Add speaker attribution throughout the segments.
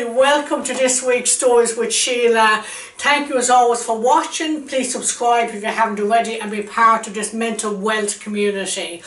Speaker 1: everybody, welcome to this week's Stories with Sheila. Thank you as always for watching. Please subscribe if you haven't already and be part of this mental wealth community.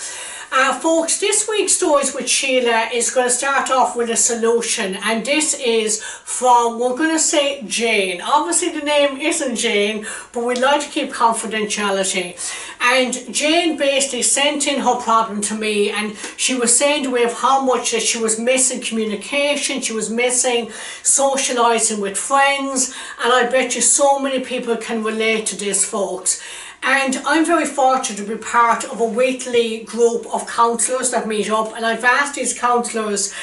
Speaker 1: Folks, this week's Stories with Sheila is going to start off with a solution, and this is from, we're going to say, Jane. Obviously the name isn't Jane, but we like to keep confidentiality. And Jane basically sent in her problem to me, and she was saying to me of how much that she was missing communication, she was missing socialising with friends, and I bet you so many people can relate to this, folks. And I'm very fortunate to be part of a weekly group of counsellors that meet up, and I've asked these counsellors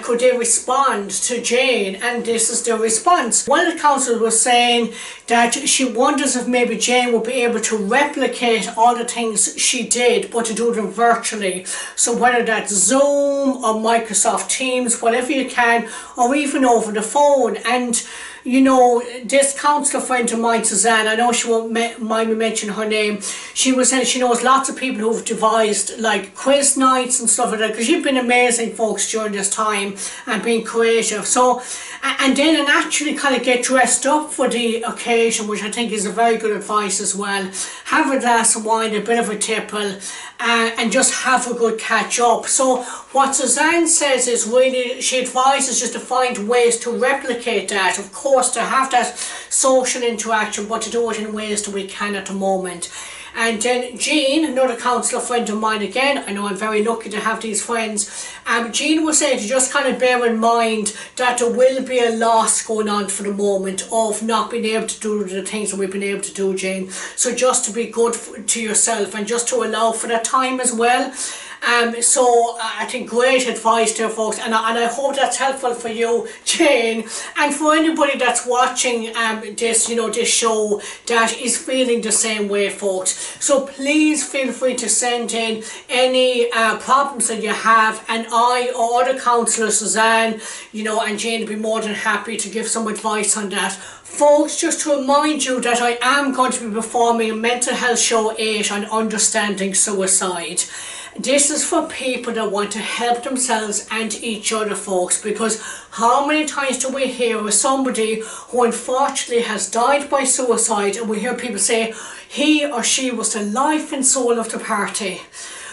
Speaker 1: could they respond to Jane, and this is their response. One of the counsellors was saying that she wonders if maybe Jane would be able to replicate all the things she did, but to do them virtually. So whether that's Zoom or Microsoft Teams, whatever you can, or even over the phone. And you know, this counsellor friend of mine, Suzanne, I know she won't mind me mentioning her name, she was saying she knows lots of people who've devised like quiz nights and stuff like that, because you've been amazing, folks, during this time and being creative. So, and then actually kind of get dressed up for the occasion, which I think is a very good advice as well. Have a glass of wine, a bit of a tipple, and just have a good catch up. So what Suzanne says is really, she advises just to find ways to replicate that, of course, to have that social interaction, but to do it in ways that we can at the moment. And then Jean, another counsellor friend of mine again, I know I'm very lucky to have these friends, Jean was saying to just kind of bear in mind that there will be a loss going on for the moment of not being able to do the things that we've been able to do, Jane. So just to be good to yourself and just to allow for that time as well. So I think great advice there, folks, and I hope that's helpful for you, Jane, and for anybody that's watching this, you know, this show that is feeling the same way, folks. So please feel free to send in any problems that you have, and I or other counsellors, Suzanne, you know, and Jane will be more than happy to give some advice on that. Folks, just to remind you that I am going to be performing a Mental Health Show 8 on understanding suicide. This is for people that want to help themselves and each other, folks, because how many times do we hear of somebody who unfortunately has died by suicide, and we hear people say he or she was the life and soul of the party.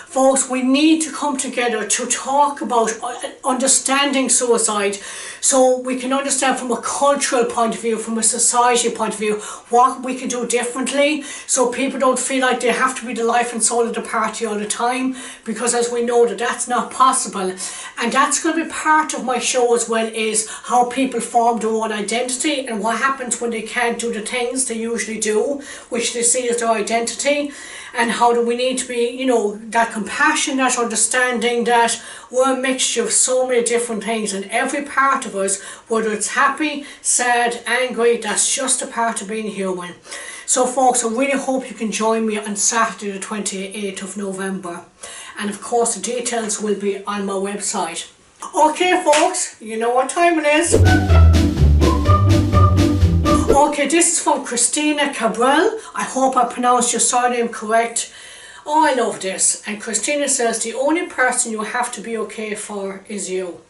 Speaker 1: Folks, we need to come together to talk about understanding suicide, so we can understand from a cultural point of view, from a society point of view, what we can do differently, so people don't feel like they have to be the life and soul of the party all the time, because as we know that that's not possible. And that's going to be part of my show as well, is how people form their own identity and what happens when they can't do the things they usually do, which they see as their identity. And how do we need to be, you know, that compassion, that understanding that we're a mixture of so many different things, and every part of us, whether it's happy, sad, angry, that's just a part of being human. So folks, I really hope you can join me on Saturday the 28th of November. And of course the details will be on my website. Okay folks, you know what time it is. Okay, this is from Christina Cabral. I hope I pronounced your surname correct. Oh, I love this. And Christina says, the only person you have to be okay for is you.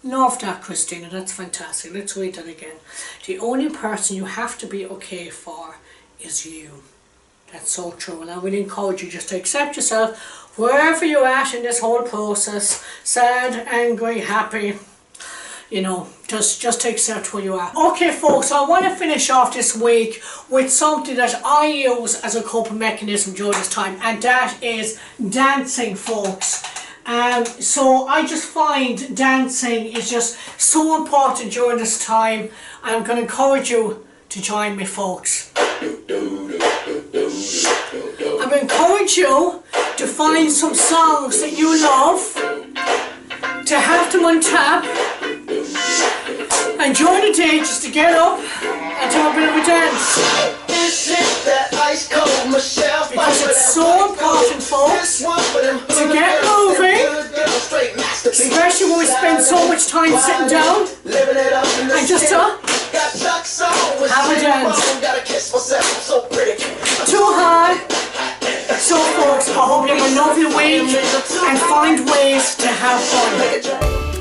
Speaker 1: Love that, Christina. That's fantastic. Let's read that again. The only person you have to be okay for is you. That's so true. And I really encourage you just to accept yourself wherever you're at in this whole process. Sad, angry, happy. You know, just to accept where you are. Okay folks, so I want to finish off this week with something that I use as a coping mechanism during this time, and that is dancing, folks. So I just find dancing is just so important during this time, and I'm going to encourage you to join me, folks. I'm going to encourage you to find some songs that you love, to have them on tap, and during the day just to get up and do a bit of a dance. This is that ice cold Michelle, because it's so important, folks, to get moving, especially when we spend so much time sitting down, and just to have a dance. Too hard. So folks, I hope you have a lovely week and find ways to have fun.